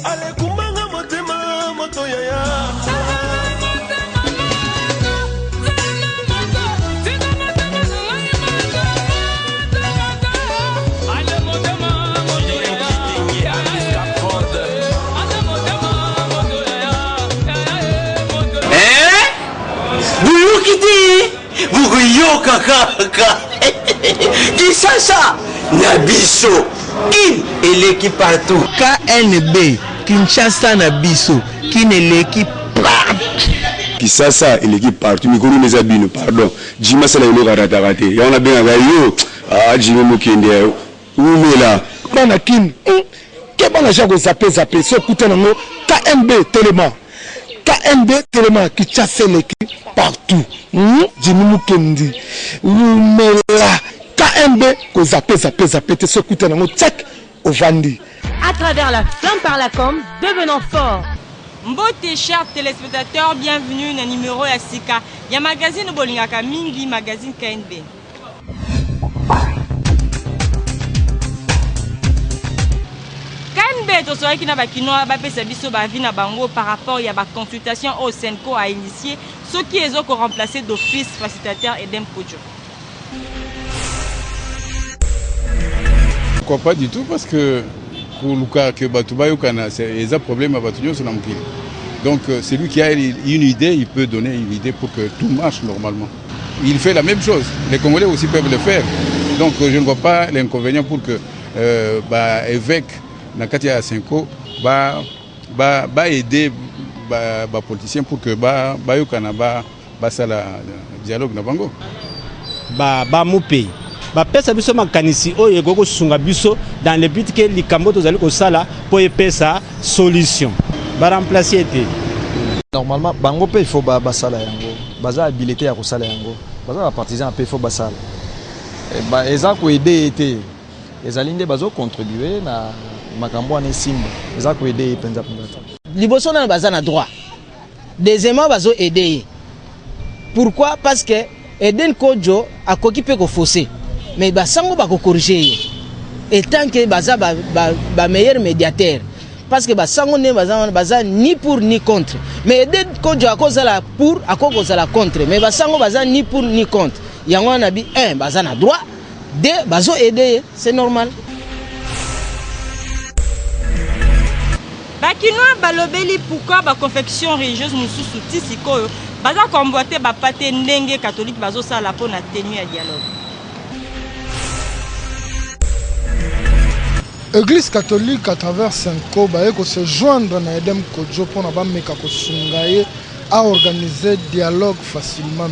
Ale kumanga motema moto yaya. Vuguyoka kaka. Kinshasa Nabiso Kin eleki partout. KNB Kinshasa Nabiso Kin eleki partout. Kinshasa eleki partout. Mikuru neza bino pardon. Jima sala ilo karata kate. Ya ona benga yo. Jima mukende. Umela. Bana Kin. Kebana jago zape so kutana no KNB Téléma. KNB Téléma Kinshasa eleki partout. Jima Kendi. Umela. KNB ko zape te so kutana no check au Vandi. À travers la flamme par la com, devenant fort. Mbote chers téléspectateurs, bienvenue dans le numéro ya Sika. Ya magazine Bolingaka Mingi, magazine KNB. KNB to soki na bakino ba pesa biso ba vi na bango par rapport ya ba consultation au Senko a initié ce qui est ko remplacer d'office facilitateur Edem Kodjo. Pourquoi pas du tout, parce que pour Luka que Batouba Yokana, c'est un problème à Batouba sur l'Amkil. Donc c'est lui qui a une idée, il peut donner une idée pour que tout marche normalement. Il fait la même chose, les Congolais aussi peuvent le faire. Donc je ne vois pas l'inconvénient pour que évêque Nakatia Senko va aider les politiciens pour que Yokana ça la dialogue na bango. Moupé. Pesa biso makanisi oyo ekoko sunga biso dans le but que likambo tozali kosala po epesa solution ba remplacer été normalement bango pe il faut basala yango baza habilité ya kosala yango baza ba partisan pe il faut basala eza ko aider été ezali nde bazo contribuer na makambo ane simba eza ko aider penza liboso na baza na droit deuxièmement bazo aider pourquoi parce que Eden Kodjo a koki pe ko fausser mais basango ba ko corriger et tant que baza ba meilleur médiateur parce que basango ne baza ni pour ni contre mais Eden Kodjo a cause la pour a cause la contre mais basango baza ni pour ni contre yango na bi un baza na droit deux bazo aider c'est normal. Bakinoa balobeli pourquoi ba confection religieuse mususu tisikoyo baza komboiter ba pate ndenge catholique bazo sala po na tenue ya dialogue. Église catholique à travers Senko ko se joindre na Edem Kodjo pour na ba meka ko sungaye à organiser dialogue facilement.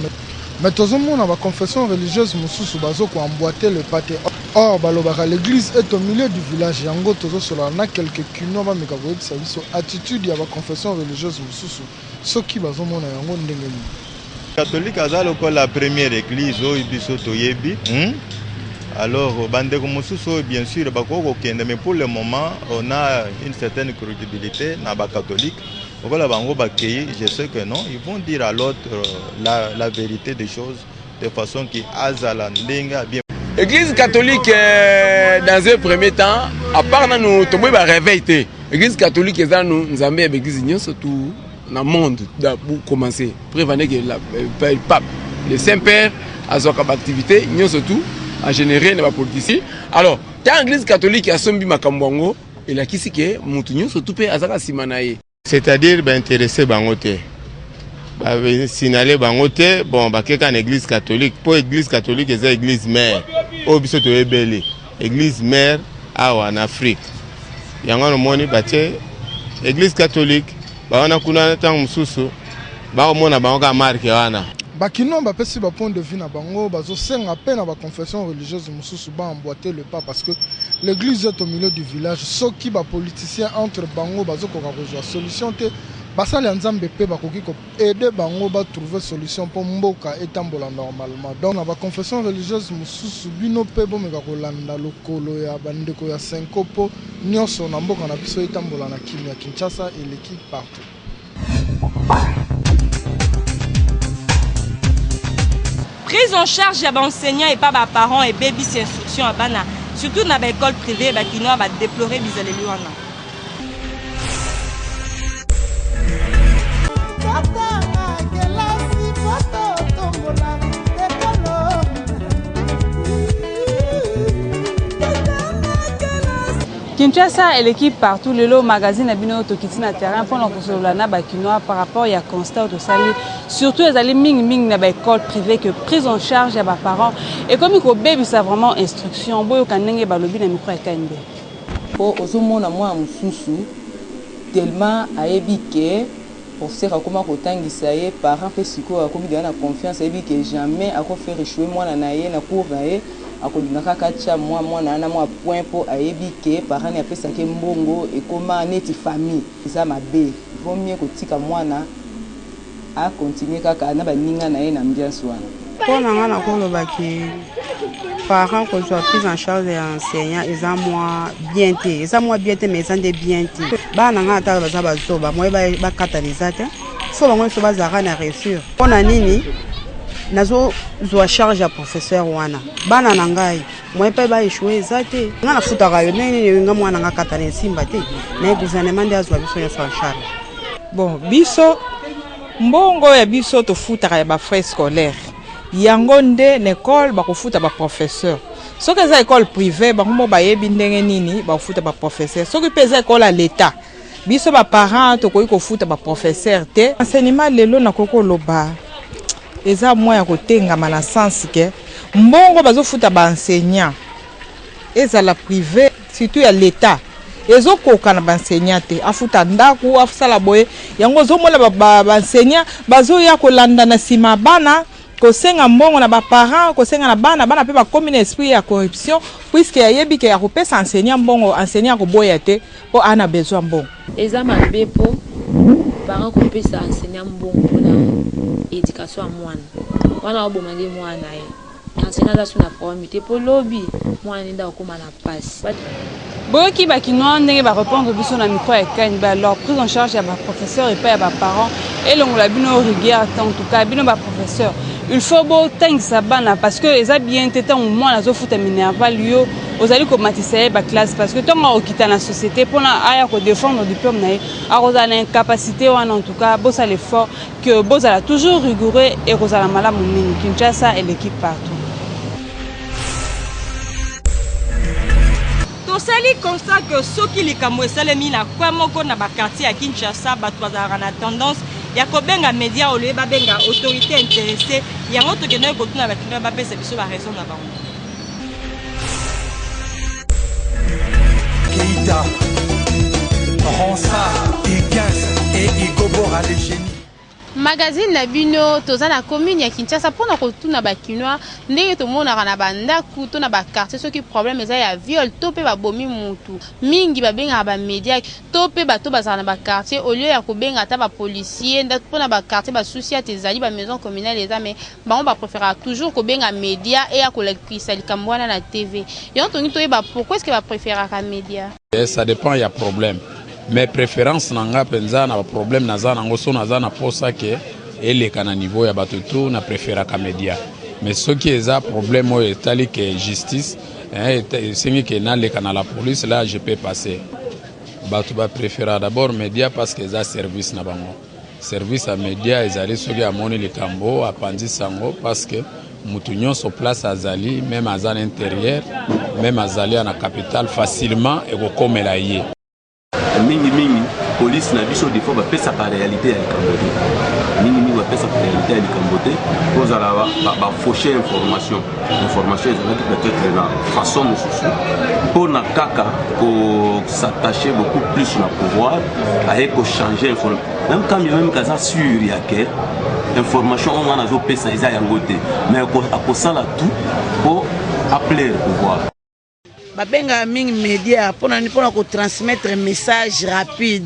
Mais tout le monde a ba confession religieuse mususu bazo ko emboîter le pâté. Or balobaka l'église est au milieu du village yango tozo solo na quelques kino ba meka ko yebisa biso attitude ya ba confession religieuse mususu soki bazo mona yango ndenge ni. Catholique azalo ko la première église o biso toyebi. Alors, bandeko mususu bien sûr bakoko kende mais pour le moment on a une certaine crédibilité na ba catholique. Voilà bango bakei, je sais que non, ils vont dire à l'autre la vérité des choses de façon qui azala ndenga bien. Église catholique dans un premier temps à part nous tomber ba réveiller. Église catholique est dans nous nzambe ya église nyo surtout dans le monde pour commencer. Prévenir que le pape, le Saint-Père a son activité nyo surtout en général na politicien. Alors, dans l'église catholique a sombi makambwango et la kisi ke mutu nyo surtout pe azaka simanaye. C'est-à-dire intéresser bangote. Signaler bangote bon bakeka en église catholique pour église catholique c'est église mère. Au biso to ebele église mère en Afrique. Yango no moni batie église catholique ba wana kuna tang mususu ba mona bango marque wana. Bakino ba pesi ba point de vue na bango bazo senga pe na ba confession religieuse mususu ba emboîter le pas parce que l'église est au milieu du village soki ba politicien entre bango bazo ko rejoindre solution te basali nzambe pe bakoki ko aider bango ba trouver solution pour mboka etambola normalement. Donc na ba confession religieuse mususu bino pe bo meka ko landa lokolo ya bandeko ya Senko po nyonso na mboka na biso etambola na kimia Kinshasa et l'équipe partout. Prise en charge ya enseignants et pas ba parents et baby instruction à bana surtout na ba école privée ba kino ba déplorer bizaleli wana. Kinshasa et l'équipe partout le lot magazine abino tokiti na terrain pour la consolana bakinois par rapport à constat de sali surtout les allés ming na ba école privée que prise en charge à ba parents et comme ko baby ça vraiment instruction boyo kanenge balobi na micro ekande po ozomona mwa mususu tellement aebike pour se comment kotangisa ye parents pe siko akomi na confiance aebike jamais ako faire échouer mwana na ye na cour na ye akodinaka kacha mwana na mwa point po aebike parents ne apesa ke mbongo et comment neti famille ça mabe vaut mieux kotika mwana a continuer kaka na baninga na ye na ambiance wana pour nanga na kolobaki parents qu'on soit pris en charge des enseignants ils ont moins bien té mais ils ont des bien té bana nga ta baza bazoba moi ba catalysate so bango so bazaka na réussir pona nini nazo zo charge ya professeur wana bana na ngai moi pa ba échouer zate nga na futaka yo nini nga mwana nga katane simba te na gouvernement de azwa biso ya so charge bon biso mbongo ya biso to futaka ya ba frais scolaire yango nde l'école bakofuta ba professeur soki eza école privée bango bayebi ndenge nini bakofuta ba professeur soki pe eza école à l'état biso ba parents tokoki kofuta ba professeur te enseignement lelo na koko loba eza moya kotengama na sens ke mbongo bazofuta ba enseignant ezala privé surtout ya l'état ezokoka na ba enseignant te afuta ndaku afusala boye yango zomona ba enseignant bazoya kolanda na sima bana kosenga mbongo na ba parents kosenga na bana pe ba commune esprit ya corruption puisque ayebi ke ya kopesa enseignant mbongo enseignant ko boya te po ana besoin mbongo eza mabe po parents kopesa enseignant mbongo pona éducation à mwana wana obomange mwana ye enseignant za suna problème te po lobby mwana nda okoma na passe boki bakinois ndenge ba répondre biso na micro ekani ba leur prise en charge ya ba professeurs et pas ya ba parents et longola bino rigueur en tout cas bino ba professeurs il faut beau tangisa bana parce que eza bien tétan au moins nazo futa minerval yo ozali ko matisa ba classe parce que tant on quitte la société pour na aya ko défendre le diplôme na a rozala incapacité ou en tout cas boss à l'effort que boss a toujours rigoureux et rozala malamu mingi Kinshasa et l'équipe partout. Tosali constat que soki likambo esalemi na kwa moko na ba quartier à Kinshasa bato bazala na tendance ya kobenga média au lieu babenga autorité intéressée yango tokende kotuna bakina bapesa biso ba raison na bango Keita Ronsa Igas et Igobora les génies magazine na bino toza na commune ya Kinshasa pona kotuna bakinois ndenge tomona na bandaku to na ba quartier soki problème eza ya viol to pe ba bomi mutu mingi babenga ba média to pe bato bazana ba quartier au lieu ya kobenga ta ba policier nda pona ba quartier ba souci ezali ba maison communale eza mais bango ba préférer toujours kobenga média et ya kolekisa likambwana na TV yon tongi to ba pourquoi est-ce que ba préférer ka média ça dépend il y a problème. Mais préférence nanga penza na problème naza nango so naza na posa ke eleka na niveau ya batutu na préféra ka média mais ce qui est un problème au etali que justice c'est que na leka na la police là je peux passer batu ba préféra d'abord média parce que ça service na bango service à média ezali soki amoni likambo apandi sango parce que mutu nyonso place azali même à l'intérieur même azali na capitale facilement et kokomela ye mingi police na biso des fois ba pesa par réalité ya likambote mingi ba pesa par réalité ya likambote cause à ba faucher information ezalaki peut-être na façon mosusu pour na kaka ko s'attacher beaucoup plus na pouvoir à ko changer information même quand même kaza sûr ya ke information on a zo pesa eza yango te mais ko sala tout pour appeler le pouvoir babenga mingi média pona ko transmettre message rapide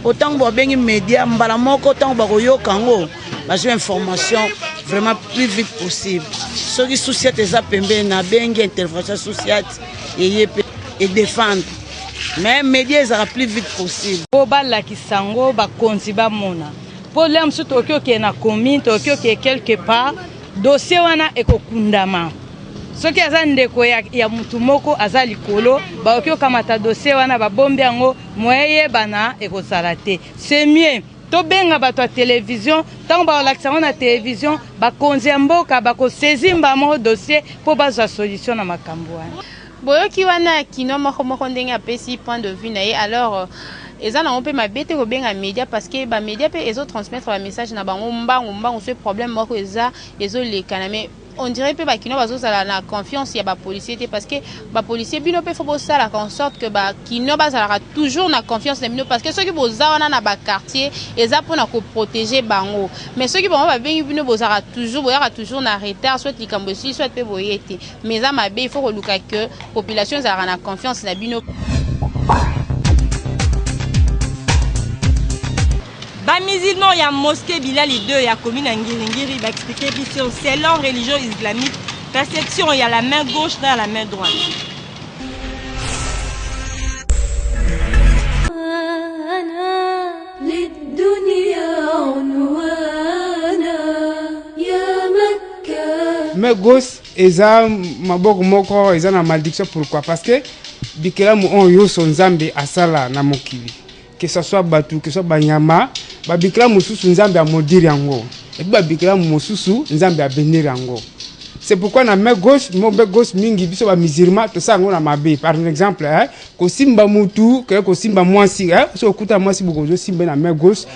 autant que babengi média mbala moko autant ba koyoka ngo bazo information vraiment plus vite possible soki société za pembe na bengi intervention société et défendre mais média ça plus vite possible po bala kisango ba konzi ba mona po lem su tokyo ke na commune tokyo ke quelque part dossier wana ekokundama soki aza ndeko ya mutu moko aza likolo baoki okamata dossier wana babombi yango moye bana ekozala te c'est mieux tobenga bato ya télévision ntango baolakisa ngo na télévision bakonzi ya mboka bakosaisis mbamo dossier mpo bazwa solution na makambo wana. Boyoki wana kino moko ndenge apesi point de vue na ye alors eza nango mpe mabe te kobenga média parce que bamédia mpe ezotransmettre bamessage na bango mbangu so problème moko eza ezolekana mais on dirait que bakino bazozala na confiance ya bapolisier te parce que bapolisier bino mpe fo bosalaka en sorte que bakino bazalaka toujours na confiance na bino parce que soki boza wana na baquartier eza mpona koprotege bango mais soki bango babengi bino boyaka toujours na retard soit likambo esili soit mpe boye te mais eza mabe il faut koluka que population ezalaka na confiance na bino. Ba musulman ya mosquée Bilali 2 ya commune Ngiri va expliquer biso selon religion islamique perception il y a la main gauche dans la main droite. Main gauche eza maboko moko eza na malédiction pourquoi parce que bikelamu on yo son nzambe asala na mokili que ce soit batu que ce soit banyama babikela mususu nzambe amodiri yango et puis babikela mususu nzambe abenir yango. C'est pourquoi na main gauche mingi biso ba musulman to sango na mabe par exemple ko simba mutu ko simba mwasi so okuta mwasi boko zo simba na main gauche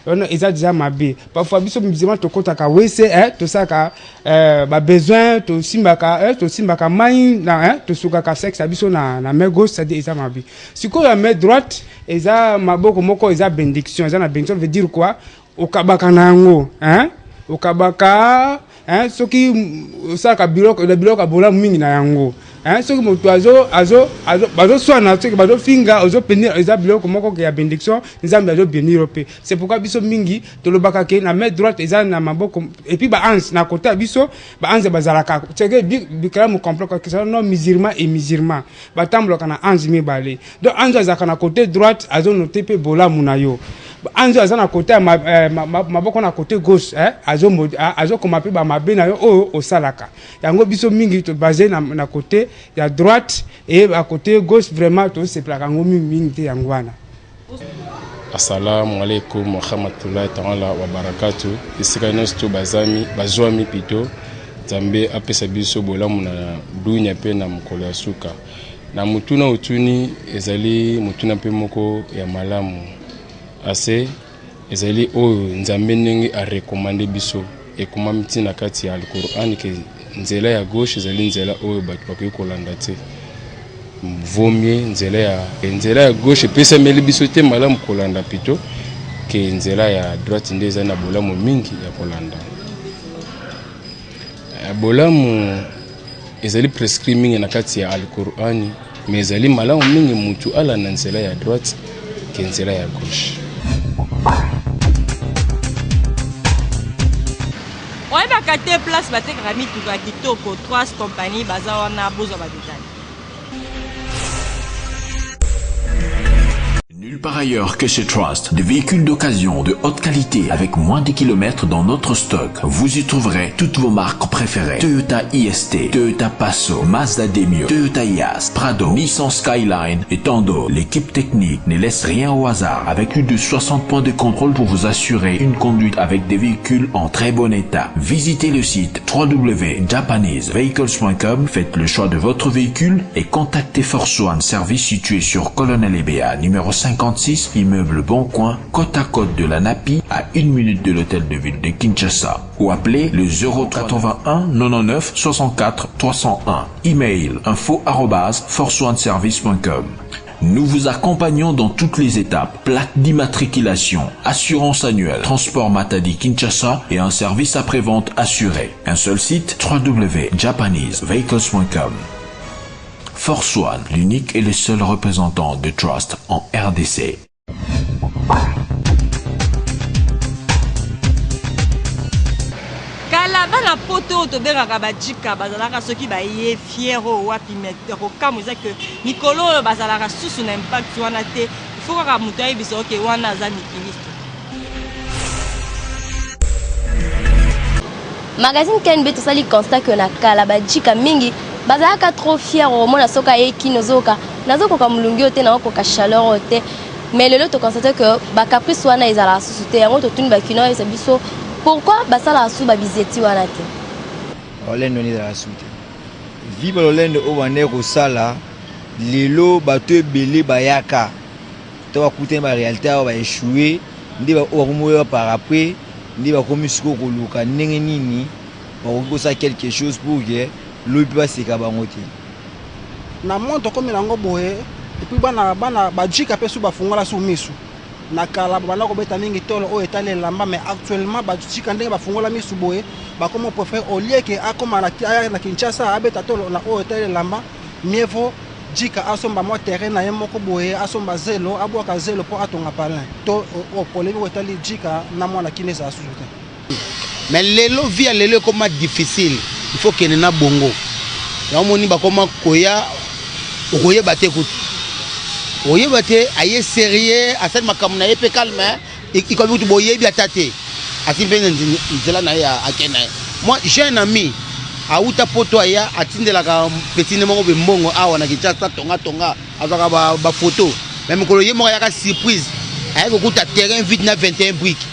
on eza déjà mabe parfois biso musulman to kota ka wese to saka ba besoin to simba ka mai na to suka ka sexe biso na main gauche ça dit eza mabe. Siko la main droite eza maboko moko eza bénédiction eza na bénédiction veut dire quoi okabaka nango okabaka soki osaka biloko bola mingi na yango soki moto bazo swana soki bazo finga ozo penir eza biloko moko ya bénédiction nzambe azo bénir pe. C'est pourquoi biso mingi tolobaka ke na main droite eza na maboko et puis ba ange na côté biso ba ange bazalaka tege bikala mo complexe que ça non musulman et musulman batamboka na ange mibale donc ange azaka na côté droite azo noter pe bola munayo ange aza na côté maboko na côté gauche azo koma pe ba mabe na yo o osalaka yango biso mingi to basé na côté ya droite et à côté gauche vraiment to se plaka ngo mingi te yango wana. Assalamu alaikum wa rahmatullahi ta'ala wa barakatuh. Isika nosto bazwami pito Zambe apesa biso bolamu na dunya pe na mokolo ya suka. Na mutuna utuni ezali mutuna pe moko ya malamu. Ase ezali oyo nzambe ndenge a recommander biso e kuma mitina kati ya Al-Qur'an ke nzela ya gauche ezali nzela oyo bato bakoki kolanda te. Vomie nzela ya gauche pesa meli biso te malamu kolanda pito ke nzela ya droite nde eza na bolamu mingi ya kolanda. Bolamu ezali prescrit mingi na kati ya Al-Qur'an mais ezali malamu mingi mutu ala na nzela ya droite ke nzela ya gauche. On va capter place batekaka mituka kitoko 3 compagnie baza wana bozo badetali. Nulle part ailleurs que chez Trust, des véhicules d'occasion de haute qualité avec moins de kilomètres dans notre stock. Vous y trouverez toutes vos marques préférées. Toyota IST, Toyota Passo, Mazda Demio, Toyota Yaris, Prado, Nissan Skyline et tant d'autres. L'équipe technique ne laisse rien au hasard avec plus de 60 points de contrôle pour vous assurer une conduite avec des véhicules en très bon état. Visitez le site www.japanesevehicles.com, faites le choix de votre véhicule et contactez Force One Service situé sur Colonel Ebea, numéro 56, immeuble Boncoin, côte à côte de la Napi, à 1 minute de l'hôtel de ville de Kinshasa. Ou appelez le 0321 99 64 301. Email info@forceoneservice.com. Nous vous accompagnons dans toutes les étapes. Plaque d'immatriculation, assurance annuelle, transport Matadi Kinshasa et un service après-vente assuré. Un seul site, www.japanesevehicles.com. Force One, l'unique et le seul représentant de Trust en RDC. Kala bana poto to bengaka bajika bazalaka soki baye fiero wapi metero kamu za que Nicolo bazalaka susu na impact wana te il faut ka mutai biso ke wana za mikilisto. Magazine KNB to sali constat que na kala bajika mingi bazalaka trop fier au mona soka eki nozoka nazoko ka mulungi ote na oko ka chaleur ote mais lelo to constate que ba caprice wana ezala susu te yango totuni bakino eza biso pourquoi basala asu babizeti wana te olendo ni ezala susu te vi balolendo oyo bande kosala lelo bato ebele bayaka to bakutani baréalité awa baéchoué nde bakomi oyo par après nde bakomi sikoyo koluka ndenge nini bakoki kosala quelque chose pour que lobi mpe baseka bango te na monde okomi nango boye epuis bana bajika mpe su bafungola su misu na kala babanda kobeta mingi tolo oyo etali elamba mais actuellement bajika ndenge bafungola misu boye bakomi opréfère olie ke akoma na Kinshasa abeta tolo na oyo etali elamba mieux vaut jika asomba mwa terrain na ye moko boye asomba zelo abwaka zelo mpo atonga palin to polemi oyo etali jika na mwana kini ezala susu te mais lelo vie ya lelo ekoma difficile il faut kende na bongo yamoni bakoma koya okoyeba te kutu oyeba te aye sérieux asali makambo na ye mpe calme ikomi kutu boyebi ata te asi mpe nzela na ye akende na ye moi j'ai un ami auta poto aya atindelaka petine moko be mbongo awa na Kinshasa tonga azaka ba photo mais mokolo ye moko yaka surprise aye kokuta terrain vide na 21 briques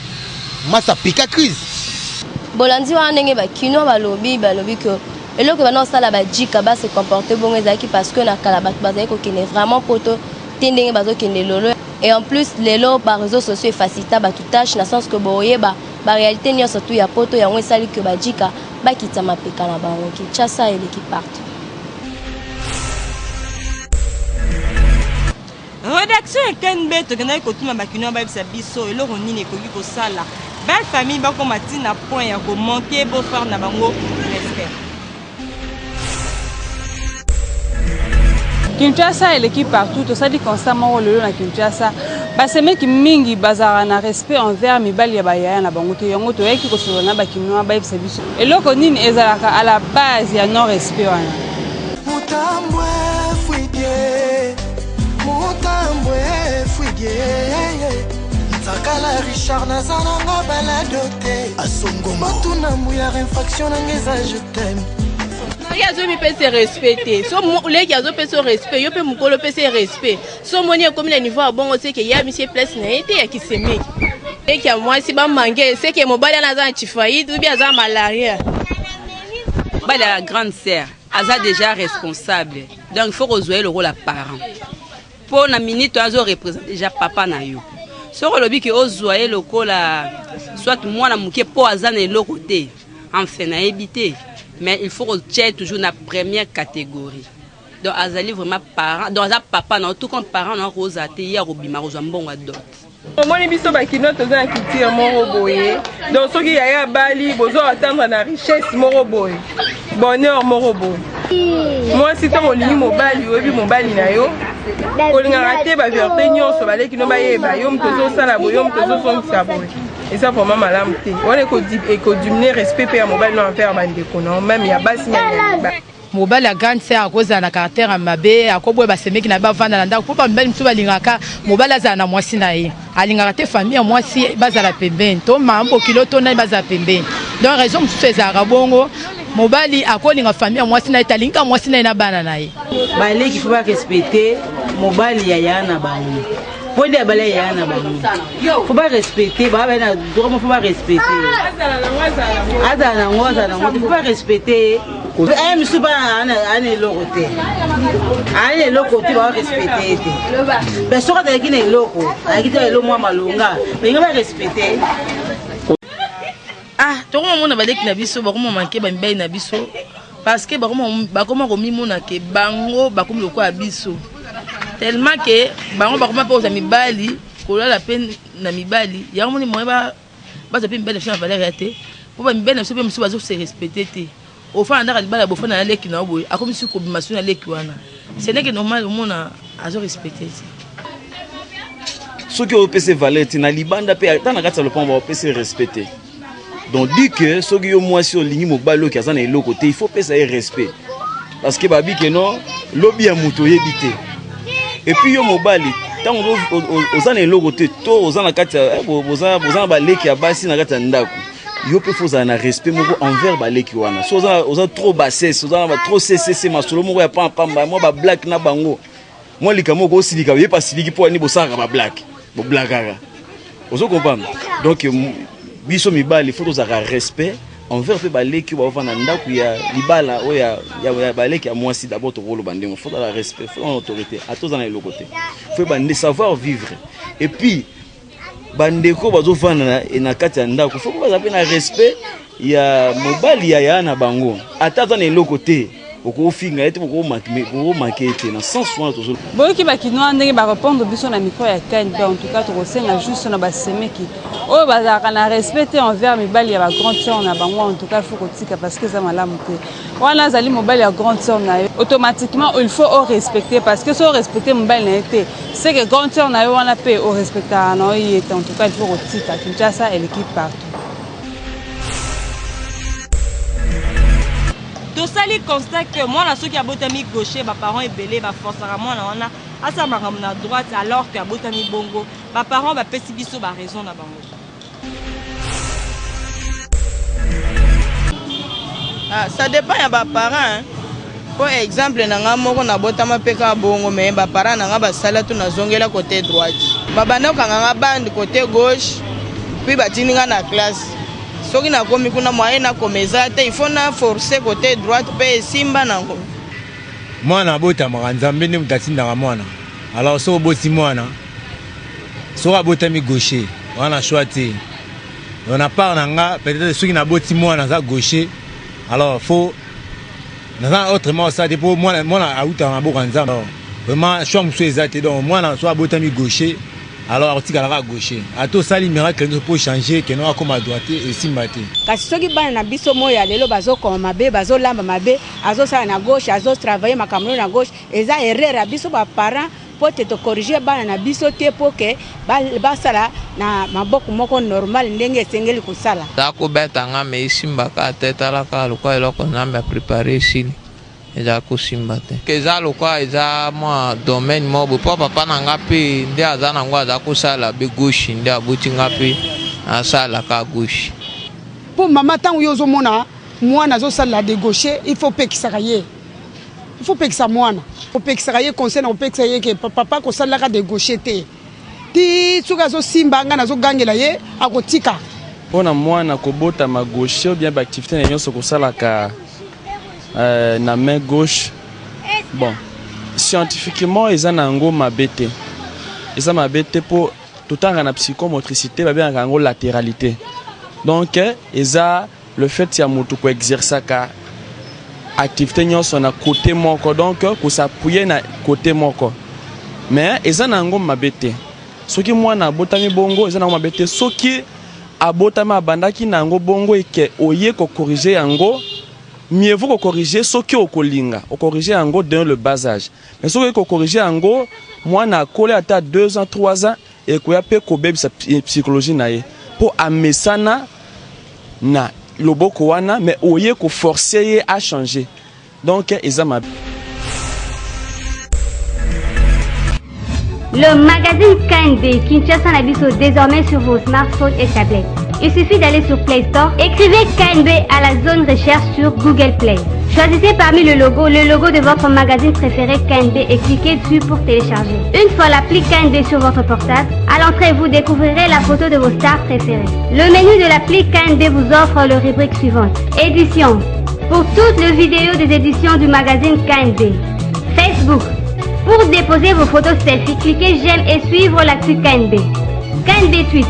masa pika crise bolandi wana ndenge bakino balobi que eloko bana osala bajika base comporter bongo ezalaki parce que na kala bato bazali kokende vraiment poto te ndenge bazokende lolo et en plus lelo ba réseaux sociaux efacilita bato tâche na sens que boyeba ba réalité nyonso tu ya poto yango esali que bajika bakita mapeka na bango Kinshasa eleki partout. Rédaction ekenbe tokendaki kotuna bakino bayebisa biso eloko nini ekoki kosala belle famille bakoma ntina point ya komanke beau-frère na bango respect. Kinshasa eleki partout tosali constamment lelo na Kinshasa basemeki mingi bazara na respect envers mibali ya bayaya na bango te yango toyaki kosolola na bakinoa bayebisa biso eloko nini ezalaka à la base ya non respect wana mutambwe fuidie nzakala Richard nazananga baladote asongoma tuna mbuya infraction nangeza je t'aime yazo mi pese respecter so le yazo pese respect yo pe mukolo pese respect so moni comme le niveau bon c'est que ya monsieur place na été ya kisemeki et que moi si ba manguer c'est que mobali na za chifaïd ou bien za malaria ba la grande sœur aza déjà responsable donc il faut jouer le rôle à parent pour na minute azo représente déjà papa na yo so lobi que ozoyer le kola soit moi na muke po aza na le côté enfin na éviter. Mais il faut rechercher toujours la première catégorie. Donc, azali vraiment parent, donc azali papa, non, tout comme parent, non, rose ate, ya robima, rose mbongo adot. Moni biso bakino toza na culture moko boye. Donc soki yaya bali bozo attendre na richesse moko boye. Bonheur moko boye. Moi si to olingi mobali oyebi mobali na yo. Kolinga te ba vérité nyonso baleki no bayeba yo mtozo sala boye yo mtozo songisa boye. Et ça pour moi madame té. On est ko diminuer respect pe ya mobali no envers bandeko non même ya basi na mobali ya grande sœur akoza na caractère mabe akobwe basemeki na bavanda na ndako po mobali msuba lingaka mobali azala na mwasi na ye alingaka te famille mwasi bazala pembeni to mambo kilo to na bazala pembeni donc raison msusu ezalaka bongo mobali akolinga famille mwasi na ye talinga mwasi na ye na bana na ye baleki faut pas respecter mobali ya na bango pode ya bala ya na bango faut pas respecter ba na droit faut pas respecter azala na ngoza na ngoza faut pas respecter eh monsieur ba ana lokote ana lokote ba respecter te mais soka ta kine loko akita lo mwa malonga mais nga ba respecter ah tokoma mona baleki na biso bakoma manke ba mibali na biso parce que bakoma komi mona ke bango bakomi lokwa biso tellement que bango bakoma pe oza mibali kolala pe na mibali yango moni moyeba baza pe mibali na valeur ya te po ba mibali na biso pe mosusu bazo se respecter te ofana ndaka libala bofana na leki na boye akomi su kobimation na leki wana ce n'est que normal omona azo respecter soki opese valeur te na libanda pe ata na kati ya lopango baopese respecter donc dit que soki yo mwasi olingi mobali oyo aza na eloko te il faut pesa ye respect parce que babi ke non lobi ya moto oyebi te et puis yo mobali ntango oza na eloko te to oza na kati ya boza na baleki ya basi na kati ya ndako yo pe faut na respect moko envers baleki wana so oza trop bassesse oza na trop ccc masolo moko ya pamba mo ba black na bango moi likamo ko silika ye pas siliki po ni bosaka ba black bo blagara ozo comprendre donc biso mibali faut tozaka respect envers pe baleki ba vana ndaku ya libala o ya baleki ya mwasi d'abord to rolo bandemo faut la respect faut l'autorité à tous dans les côtés faut bande savoir vivre et puis bandeko bazo vana na kati ya ndaku faut ba zape na respect ya mobali ya na bango atata na le côté oko finga ete oko makete na sans soin to boki bakinoa ndenge ba répondre biso na micro ya KNB en tout cas to kosenga juste na basemeki oyo bazalaka na respecter envers mibali ya ba grande sœur na bango en tout cas faut kotika parce que ça malamu te wana azali mobali ya grande sœur na yo automatiquement il faut au respecter parce que so respecter mobali na été c'est que grande sœur na yo wana pe au respecter na yo en tout cas il faut kotika Kinshasa et l'équipe partout. tosali constat que mwana soki abotami gaucher baparents ebele baforçaka mwana wana asamaka na droite alors que abotami bongo baparents bapesi biso baraison na bango. Ça dépend ya baparents. Par exemple nanga moko nabotama peka bongo mais baparents nanga basala tu nazongela côté droite babanda kanga bande côté gauche puis batininga na classe soki na komi kuna moyen na komeza te il faut na forcer côté droite pe simba nango mwana bota makanzambe ndi mutatinda mwana alors so boti mwana so abotami gaucher wana choisi on a pas nanga peut-être soki na boti mwana za gaucher alors faut na autrement ça dépend mwana auta na bokanzambe vraiment choix muso ezate donc mwana so abotami gaucher alors tika la gaucher ato sali miracle nous pour changer que nous comme à droite et simbate kasi soki bana na biso moya lelo bazo koma mabe bazo lamba mabe azo sala na gauche azo travailler makamlo na gauche eza erreur biso ba parents pour te corriger bana na biso te pour que ba sala na maboko moko normal ndenge sengeli kusala ta ko betanga me simbaka teta la ka lokwa eloko namba préparer chini eza kosimba te keza lokwa eza mwa domaine mobo po papa na ngapi nde aza nango aza kosala be gauche nde abuti ngapi asala ka gauche po mama tango yo ozomona mwana azosala de gauche il faut pekisaka ye il faut pekisa mwana opekisaka ye conseil na opekisa ye ke papa kosalaka de gauche te ti soki azosimba nga nazogangela ye akotika mpona mwana kobotama gauche ou bien baactivité na nyonso kosalaka na main gauche bon scientifiquement eza nango mabete eza mabete po totanga na psychomotricité babengaka yango latéralité donc eza le fait ya moto ko exercer activité nyonso na côté moko donc ko s'appuyer na côté moko mais eza nango mabete soki mwana abotami bongo eza nango mabete soki abotami abandaki nango bongo eke oye ko corriger yango mieux vaut corriger ce qui est kolinga au corriger yango dans le bas âge mais ce qui corriger yango moi na collé à 2 ans 3 ans et ko ya pe ko bebe sa psychologie na ye pour amesana na loboko wana mais oye ko forcer à changer donc ezama. Le magazine KNB Kinshasa Nabiso désormais sur vos smartphones et tablettes. Il suffit d'aller sur Play Store, écrivez KNB à la zone recherche sur Google Play. Choisissez parmi le logo de votre magazine préféré KNB et cliquez dessus pour télécharger. Une fois l'appli KNB sur votre portable, à l'entrée vous découvrirez la photo de vos stars préférées. Le menu de l'appli KNB vous offre le rubrique suivante. Éditions. Pour toutes les vidéos des éditions du magazine KNB. Facebook. Pour déposer vos photos selfie, cliquez j'aime et suivre l'actu KNB. KNB Tweet.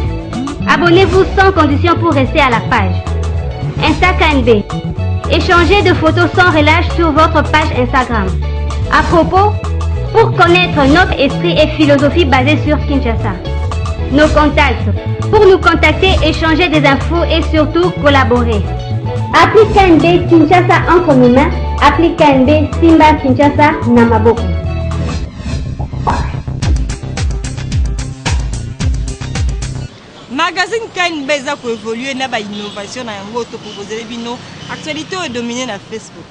Abonnez-vous sans condition pour rester à la page. Insta KNB. Échangez de photos sans relâche sur votre page Instagram. À propos, pour connaître notre esprit et philosophie basée sur Kinshasa. Nos contacts. Pour nous contacter, échanger des infos et surtout collaborer. Appli KNB Kinshasa en commun. Appli KNB Simba Kinshasa Namaboko. Magazine KNB eza ko évoluer na ba innovation na yango to proposer bino actualité est dominée na Facebook.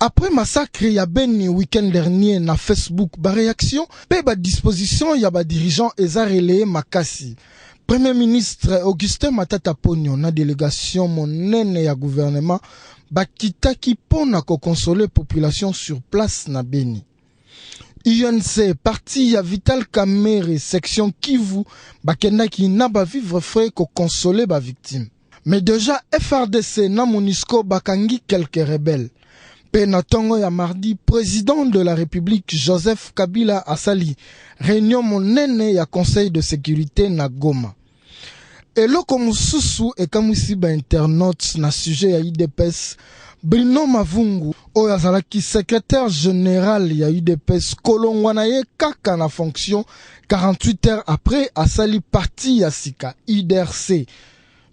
Après massacre ya Beni week-end dernier na Facebook, ba réaction pe ba disposition ya ba dirigeant eza relayé makasi. Premier ministre Augustin Matata Ponyo na délégation monene ya gouvernement bakitaki pona ko consoler population sur place na Beni. UNC parti ya Vital Kamerhe section Kivu bakendaki na ba vivre frais ko consoler ba victime. Mais déjà FRDC na MONUSCO bakangi quelques rebelles. Penatongo ya mardi, président de la République Joseph Kabila asali réunion monene ya Conseil de sécurité na Goma. Eloko mususu ekamwisi ba internautes na sujet ya UDPS. Bruno Mavungu oyo azalaki secrétaire général ya UDPS kolongwana ye kaka na fonction 48 heures après asali parti ya sika UDRC,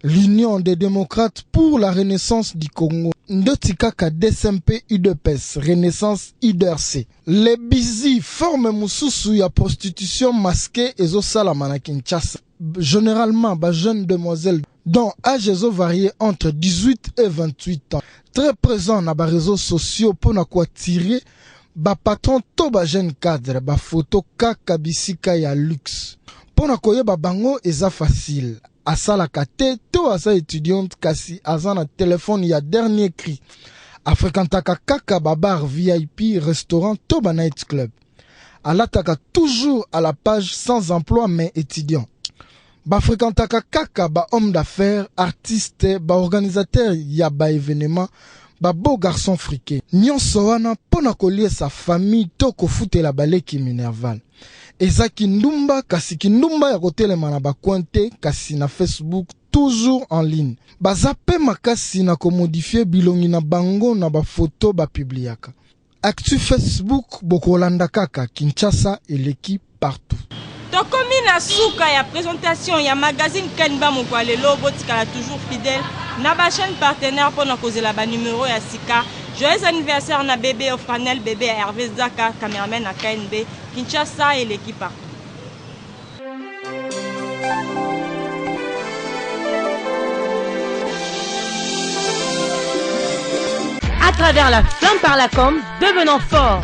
l'Union des démocrates pour la renaissance du Congo. Ndotikaka DSMP UDPS, renaissance UDRC. Les busy forme mususu ya prostitution masquée ezosala na Kinshasa. Généralement, ba jeunes demoiselles dont âge varié entre 18 et 28 ans. Très présent na ba réseaux sociaux pour na quoi tirer ba patron to ba jeune cadre ba photo kaka bisika ya luxe. Pour na koyeba bango eza facile. Asala kate to asa étudiante kasi azana téléphone ya dernier cri. Afrekantaka kaka babar VIP restaurant to ba night club. Alataka toujours à la page sans emploi mais étudiant. Ba fréquentaka kaka ba homme d'affaires, artiste, ba organisateur ya ba événement, ba beau garçon friqué. Nyonso wana pona kolie sa famille to kofutela baleki minerval. Eza kindumba kasi kindumba ya kotelema na ba kwante kasi na Facebook toujours en ligne. Bazape makasi na komodifier bilongi na bango na ba photo ba publiaka. Actu Facebook bokolanda kaka Kinshasa eleki partout. Tokomi na suka ya présentation ya magazine Kanba Mokwalelo botikala toujours fidèle na ba chaîne partenaire pour na kozela ba numéro ya sika. Joyeux anniversaire na bébé Ofranel, bébé à Hervé Zaka, cameraman à KNB, Kinshasa et l'équipe partout. À travers la flamme par la com, devenons forts.